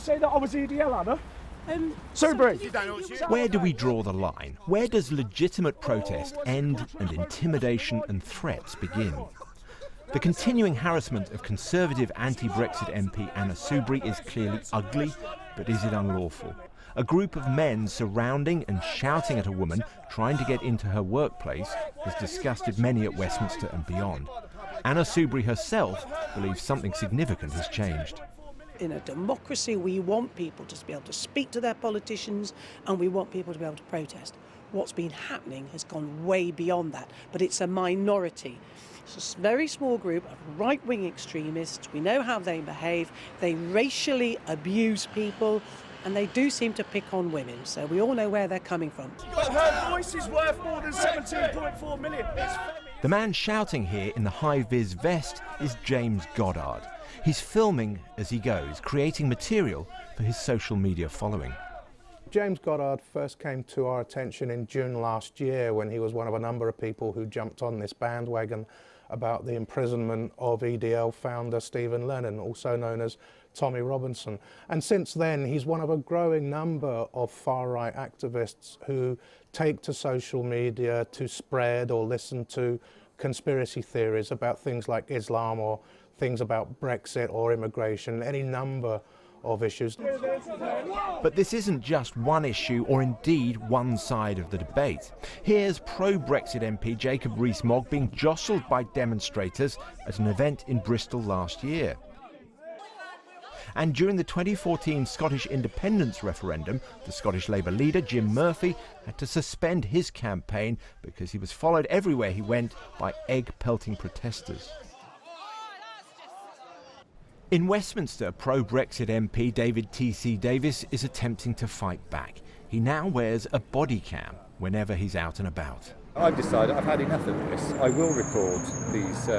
say that I was EDL, Anna? Soubry. Where do we draw the line? Where does legitimate protest end and intimidation and threats begin? The continuing harassment of Conservative anti-Brexit MP Anna Soubry is clearly ugly, but is it unlawful? A group of men surrounding and shouting at a woman trying to get into her workplace has disgusted many at Westminster and beyond. Anna Soubry herself believes something significant has changed. In a democracy, we want people to be able to speak to their politicians, and we want people to be able to protest. What's been happening has gone way beyond that, but it's a minority. It's a very small group of right-wing extremists. We know how they behave. They racially abuse people, and they do seem to pick on women, so we all know where they're coming from. But her voice is worth more than 17.4 million. The man shouting here in the high-vis vest is James Goddard. He's filming as he goes, creating material for his social media following. James Goddard first came to our attention in June last year when he was one of a number of people who jumped on this bandwagon about the imprisonment of EDL founder Stephen Lennon, also known as Tommy Robinson. And since then, he's one of a growing number of far-right activists who take to social media to spread or listen to conspiracy theories about things like Islam or things about Brexit or immigration, any number of issues. But this isn't just one issue or indeed one side of the debate. Here's pro-Brexit MP Jacob Rees-Mogg being jostled by demonstrators at an event in Bristol last year. And during the 2014 Scottish independence referendum, the Scottish Labour leader Jim Murphy had to suspend his campaign because he was followed everywhere he went by egg-pelting protesters. In Westminster, pro-Brexit MP David T.C. Davies is attempting to fight back. He now wears a body cam whenever he's out and about. I've decided I've had enough of this. I will record these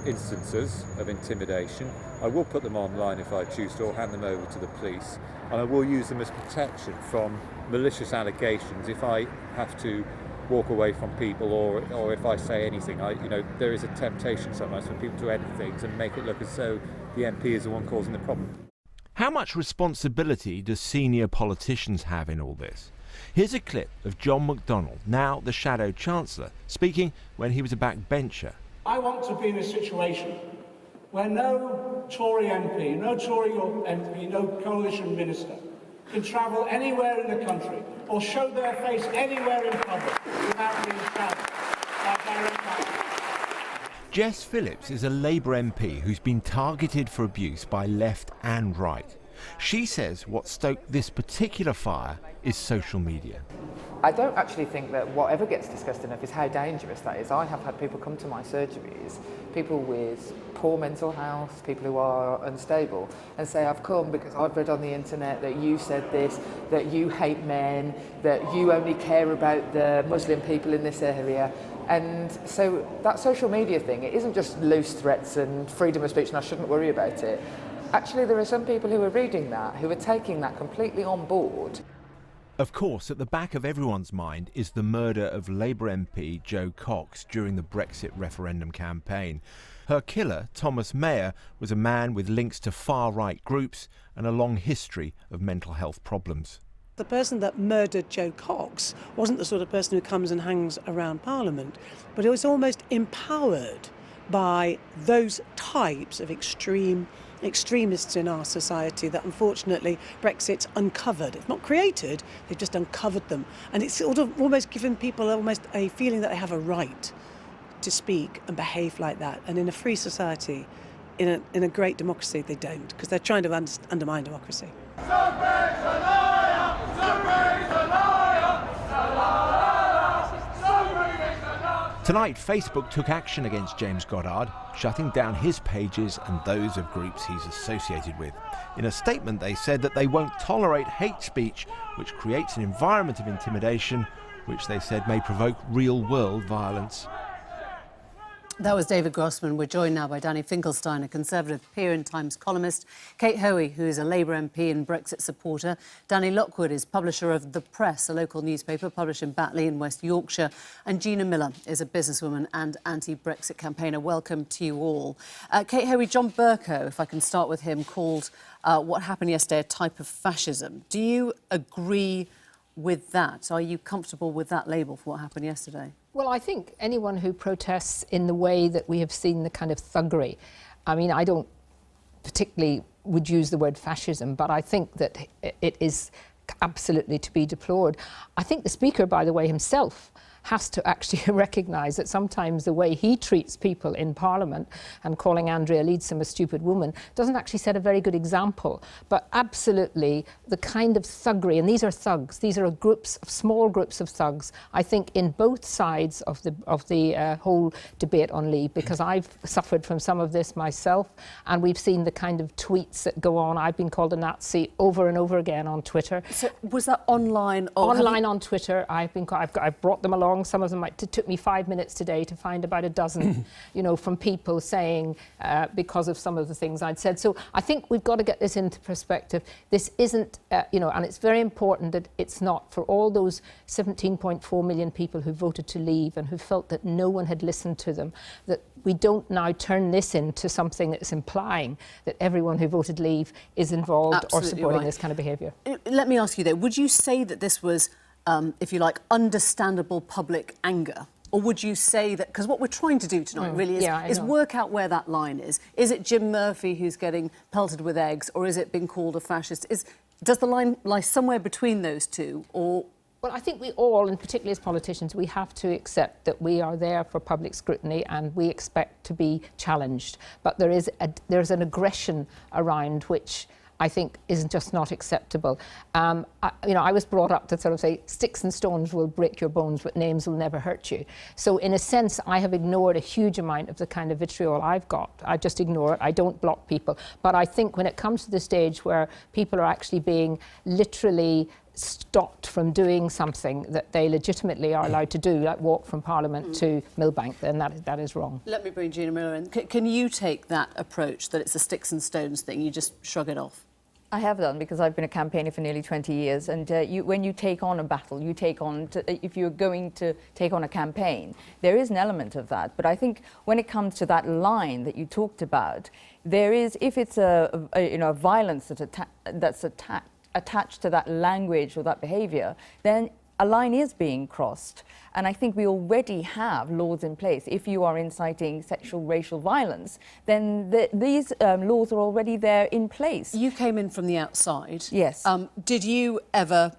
instances of intimidation. I will put them online if I choose to, or hand them over to the police, and I will use them as protection from malicious allegations if I have to walk away from people or if I say anything. There is a temptation sometimes for people to edit things and make it look as though the MP is the one causing the problem. How much responsibility do senior politicians have in all this? Here's a clip of John McDonnell, now the Shadow Chancellor, speaking when he was a backbencher. I want to be in a situation where no Tory MP, no coalition minister can travel anywhere in the country or show their face anywhere in public without being challenged by direct action. JESS Phillips is a Labour MP who's been targeted for abuse by left and right. She says what stoked this particular fire is social media. I don't actually think that whatever gets discussed enough is how dangerous that is. I have had people come to my surgeries, people with poor mental health, people who are unstable, and say, I've come because I've read on the internet that you said this, that you hate men, that you only care about the Muslim people in this area. And so that social media thing, it isn't just loose threats and freedom of speech and I shouldn't worry about it. Actually, there are some people who are reading that, who are taking that completely on board. Of course, at the back of everyone's mind is the murder of Labour MP Jo Cox during the Brexit referendum campaign. Her killer, Thomas Mayer, was a man with links to far-right groups and a long history of mental health problems. The person that murdered Jo Cox wasn't the sort of person who comes and hangs around Parliament, but it was almost empowered by those types of extremists in our society that unfortunately Brexit's uncovered. It's not created, they've just uncovered them. And it's sort of almost given people almost a feeling that they have a right to speak and behave like that. And in a free society, in a great democracy, they don't, because they're trying to undermine democracy. Tonight, Facebook took action against James Goddard, shutting down his pages and those of groups he's associated with. In a statement, they said that they won't tolerate hate speech, which creates an environment of intimidation, which they said may provoke real-world violence. That was David Grossman. We're joined now by Daniel Finkelstein, a Conservative peer and Times columnist, Kate Hoey, who is a Labour MP and Brexit supporter. Danny Lockwood is publisher of The Press, a local newspaper published in Batley in West Yorkshire. And Gina Miller is a businesswoman and anti-Brexit campaigner. Welcome to you all. Kate Hoey, John Bercow, if I can start with him, called what happened yesterday a type of fascism. Do you agree with that? Are you comfortable with that label for what happened yesterday? Well, I think anyone who protests in the way that we have seen the kind of thuggery, I mean, I don't particularly would use the word fascism, but I think that it is absolutely to be deplored. I think the Speaker, by the way, himself has to actually recognise that sometimes the way he treats people in Parliament and calling Andrea Leadsom a stupid woman doesn't actually set a very good example. But absolutely the kind of thuggery, and these are thugs, these are small groups of thugs, I think in both sides of the whole debate on leave, because I've suffered from some of this myself, and we've seen the kind of tweets that go on. I've been called a Nazi over and over again on Twitter. So was that online? Online on Twitter. I've brought them along. Some of them, it took me 5 minutes today to find about a dozen, you know, from people saying because of some of the things I'd said. So I think we've got to get this into perspective. This isn't, you know, and it's very important that it's not for all those 17.4 million people who voted to leave and who felt that no one had listened to them, that we don't now turn this into something that's implying that everyone who voted leave is involved or supporting this kind of behaviour. Let me ask you though, would you say that this was if you like, understandable public anger? Or would you say that, because what we're trying to do tonight really is work out where that line is. Is it Jim Murphy who's getting pelted with eggs, or is it being called a fascist? Does the line lie somewhere between those two, or...? Well, I think we all, and particularly as politicians, we have to accept that we are there for public scrutiny and we expect to be challenged. But there's an aggression around which I think is just not acceptable. I was brought up to sort of say, sticks and stones will break your bones, but names will never hurt you. So in a sense, I have ignored a huge amount of the kind of vitriol I've got. I just ignore it. I don't block people. But I think when it comes to the stage where people are actually being literally stopped from doing something that they legitimately are allowed to do, like walk from Parliament to Millbank, then that is wrong. Let me bring Gina Miller in. Can you take that approach, that it's a sticks and stones thing, you just shrug it off? I have done, because I've been a campaigner for nearly 20 years, and when you take on a battle, if you're going to take on a campaign, there is an element of that. But I think when it comes to that line that you talked about, there is, if it's a violence that's attached to that language or that behaviour, then a line is being crossed. And I think we already have laws in place. If you are inciting sexual, racial violence, then these laws are already there in place. You came in from the outside. Yes. Did you ever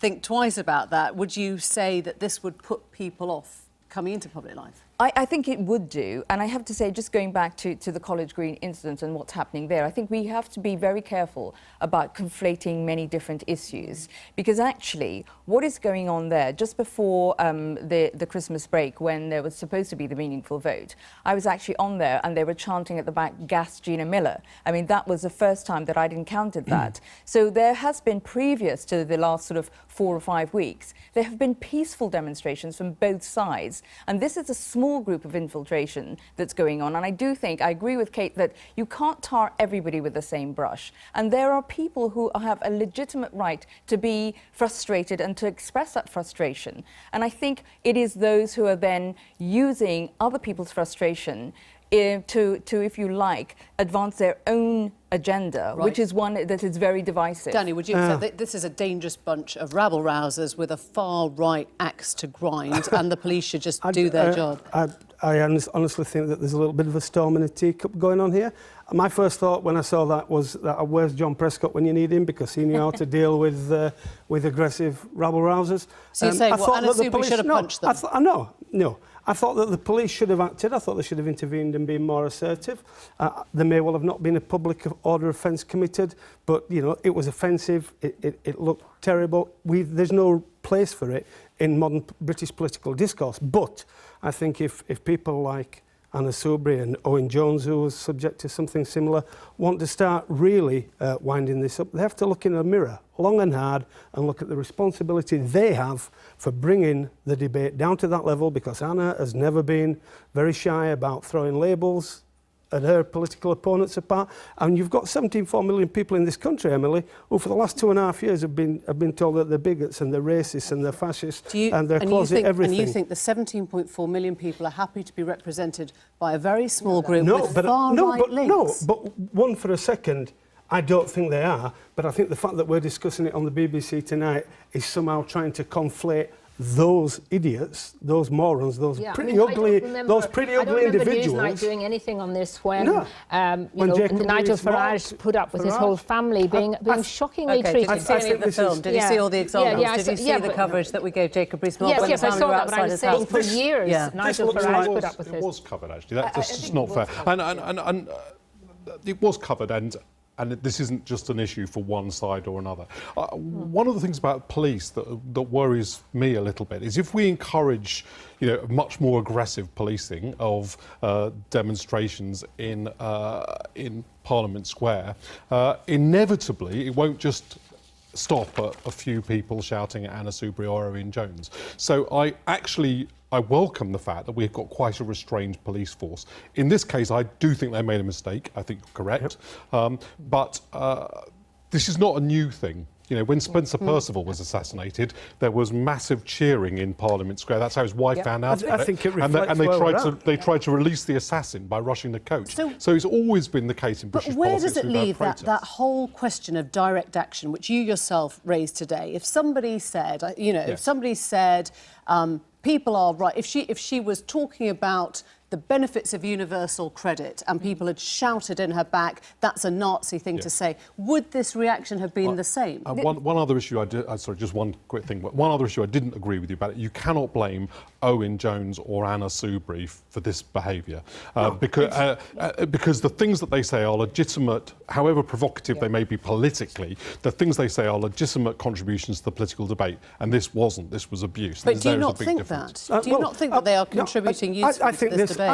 think twice about that? Would you say that this would put people off coming into public life? I think it would do, and I have to say, just going back to the College Green incident and what's happening there, I think we have to be very careful about conflating many different issues, because actually what is going on there, just before the Christmas break, when there was supposed to be the meaningful vote, I was actually on there and they were chanting at the back, "Gas Gina Miller." I mean, that was the first time that I'd encountered that. So there has been, previous to the last sort of 4 or 5 weeks, there have been peaceful demonstrations from both sides, and this is a small group of infiltration that's going on. And I do think, I agree with Kate, that you can't tar everybody with the same brush. And there are people who have a legitimate right to be frustrated and to express that frustration. And I think it is those who are then using other people's frustration to, if you like, advance their own agenda, which is one that is very divisive. Danny, would you say that this is a dangerous bunch of rabble-rousers with a far-right axe to grind and the police should just do their job? I honestly think that there's a little bit of a storm in a teacup going on here. My first thought when I saw that was that where's John Prescott when you need him, because he knew how to deal with aggressive rabble-rousers. So you're saying Anna Soubry should have punched them? No. I thought that the police should have acted. I thought they should have intervened and been more assertive. There may well have not been a public order offence committed, but, you know, it was offensive. It looked terrible. There's no place for it in modern British political discourse. But I think if people like Anna Soubry and Owen Jones, who was subject to something similar, want to start really winding this up, they have to look in a mirror long and hard and look at the responsibility they have for bringing the debate down to that level, because Anna has never been very shy about throwing labels at her political opponents apart. And you've got 17.4 million people in this country, Emily, who for the last 2.5 years have been told that they're bigots and they're racists and they're fascists and they're closet everything. And you think the 17.4 million people are happy to be represented by a very small group with far-right links? No, but one for a second, I don't think they are, but I think the fact that we're discussing it on the BBC tonight is somehow trying to conflate those idiots, those morons, those pretty ugly individuals. I don't remember Newsnight doing anything on this when Nigel Farage put up with his whole family being shockingly treated. Did you see the film? Did you see all the examples? Did you see the coverage that we gave Jacob Rees-Mogg? Yes, I saw that, but I was saying for years Nigel Farage put up with this. It was covered, actually. That's just not fair. And it was covered, and this isn't just an issue for one side or another. One of the things about police that worries me a little bit is if we encourage, much more aggressive policing of demonstrations in Parliament Square, inevitably it won't just stop at a few people shouting at Anna Soubry or Owen Jones. So I welcome the fact that we've got quite a restrained police force. In this case, I do think they made a mistake. I think you're correct. But this is not a new thing. When Spencer Percival was assassinated, there was massive cheering in Parliament Square. That's how his wife found out about it. I think it reflects and they tried to release the assassin by rushing the coach. So it's always been the case in British politics. But where does it leave that whole question of direct action, which you yourself raised today? If somebody said, people are right. If she was talking about the benefits of universal credit and people had shouted in her back, that's a Nazi thing to say, would this reaction have been the same? One other issue just one quick thing. One other issue I didn't agree with you about it. You cannot blame Owen Jones or Anna Soubry for this behaviour because the things that they say are legitimate, however provocative they may be politically. The things they say are legitimate contributions to the political debate, and this wasn't. This was abuse. But do you not think that? Do you not think that they are contributing usefully to this debate?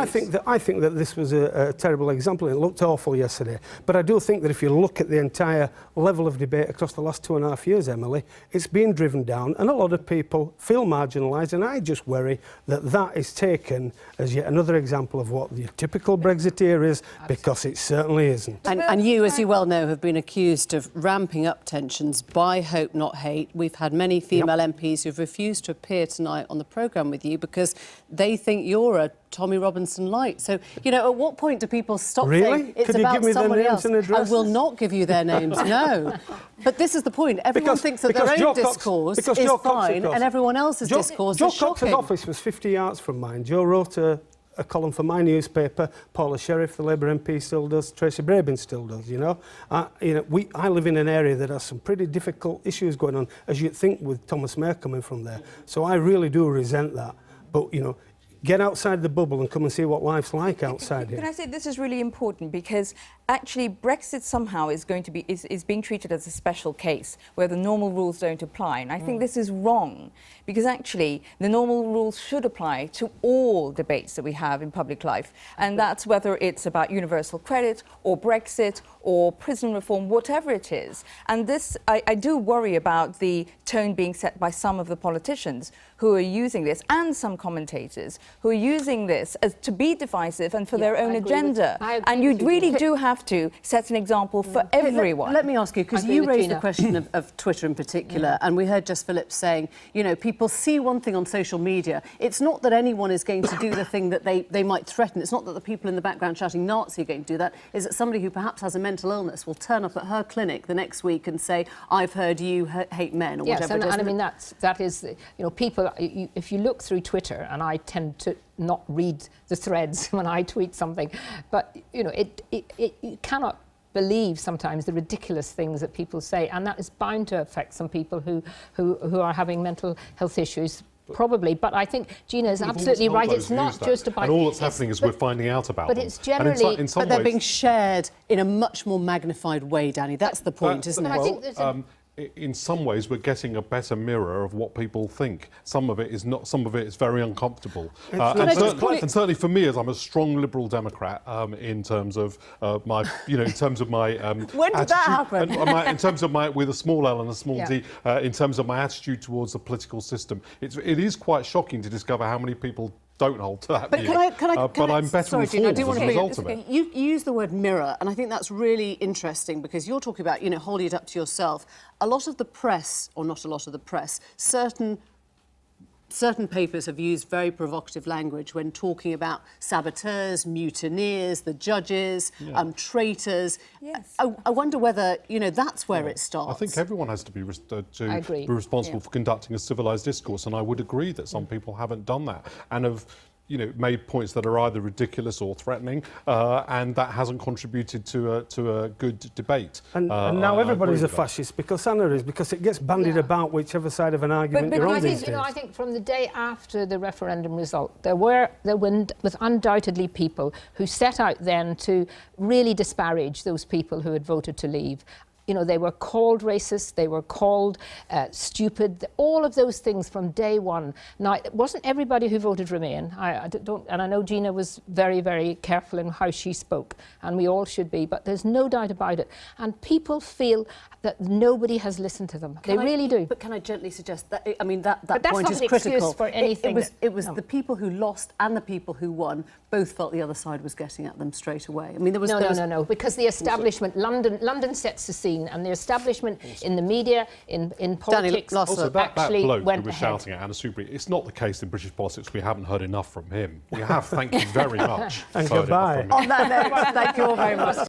I think that this was a terrible example. It looked awful yesterday. But I do think that if you look at the entire level of debate across the last 2.5 years, Emily, it's been driven down, and a lot of people feel marginalised, and I just worry that is taken as yet another example of what the typical Brexiteer is, because it certainly isn't. And you, as you well know, have been accused of ramping up tensions by Hope Not Hate. We've had many female MPs who've refused to appear tonight on the programme with you because they think you're a Tommy Robinson light. So, at what point do people stop saying it's about somebody else? I will not give you their names, no. But this is the point. Everyone thinks that their own discourse is fine and everyone else's discourse is shocking. Joe Cox's office was 50 yards from mine. Joe wrote a column for my newspaper. Paula Sheriff, the Labour MP, still does. Tracy Brabin still does, I live in an area that has some pretty difficult issues going on, as you'd think, with Thomas Mayer coming from there. So I really do resent that. But, get outside the bubble and come and see what life's like outside here. Can I say this is really important because actually Brexit somehow is being treated as a special case where the normal rules don't apply, and I think this is wrong because actually the normal rules should apply to all debates that we have in public life, and that's whether it's about universal credit or Brexit or prison reform, whatever it is. And this, I do worry about the tone being set by some of the politicians who are using this, and some commentators who are using this as to be divisive and for their own agenda. And you really do have to set an example for everyone. Let me ask you, because you raised the question of Twitter in particular, and we heard Jess Phillips saying, people see one thing on social media. It's not that anyone is going to do the thing that they might threaten. It's not that the people in the background shouting Nazi are going to do that. It's that somebody who perhaps has a mental illness will turn up at her clinic the next week and say, I've heard you hate men, or whatever it is. And I mean, that is, people, if you look through Twitter, and I tend to not read the threads when I tweet something, but you cannot believe sometimes the ridiculous things that people say, and that is bound to affect some people who are having mental health issues. Probably, but I think Gina is absolutely right. It's not just about... And all that's happening is we're finding out about them. But it's generally... But they're being shared in a much more magnified way, Danny. That's the point, isn't it? I think in some ways we're getting a better mirror of what people think. Some of it is not. Some of it is very uncomfortable. And certainly for me, as I'm a strong Liberal Democrat, in terms of my, in terms of my when did that happen? in terms of my, with a small L and a small D, in terms of my attitude towards the political system, it is quite shocking to discover how many people don't hold to that view. But I'm better informed as a result of it. You use the word mirror, and I think that's really interesting because you're talking about, holding it up to yourself. A lot of the press, or not a lot of the press, certain papers have used very provocative language when talking about saboteurs, mutineers, the judges, traitors. Yes. I wonder whether, that's where it starts. I think everyone has to be responsible for conducting a civilised discourse, and I would agree that some people haven't done that and have made points that are either ridiculous or threatening, and that hasn't contributed to a good debate. And now everybody's a fascist because Anna is, because it gets bandied about whichever side of an argument you're on these days. I think from the day after the referendum result, there was undoubtedly people who set out then to really disparage those people who had voted to leave. They were called racist, they were called stupid, all of those things from day one. Now, it wasn't everybody who voted Remain. And I know Gina was very, very careful in how she spoke, and we all should be, but there's no doubt about it. And people feel that nobody has listened to them. They really do. But can I gently suggest that, that but point is critical. critical. For anything it was the people who lost and the people who won both felt the other side was getting at them straight away. No, because the establishment, London sets the scene, and the establishment in the media, in politics, also that bloke went who was ahead. shouting at Anna Soubry, it's not the case in British politics. We haven't heard enough from him. We have, thank you very much. And goodbye. On that note, thank you all very much.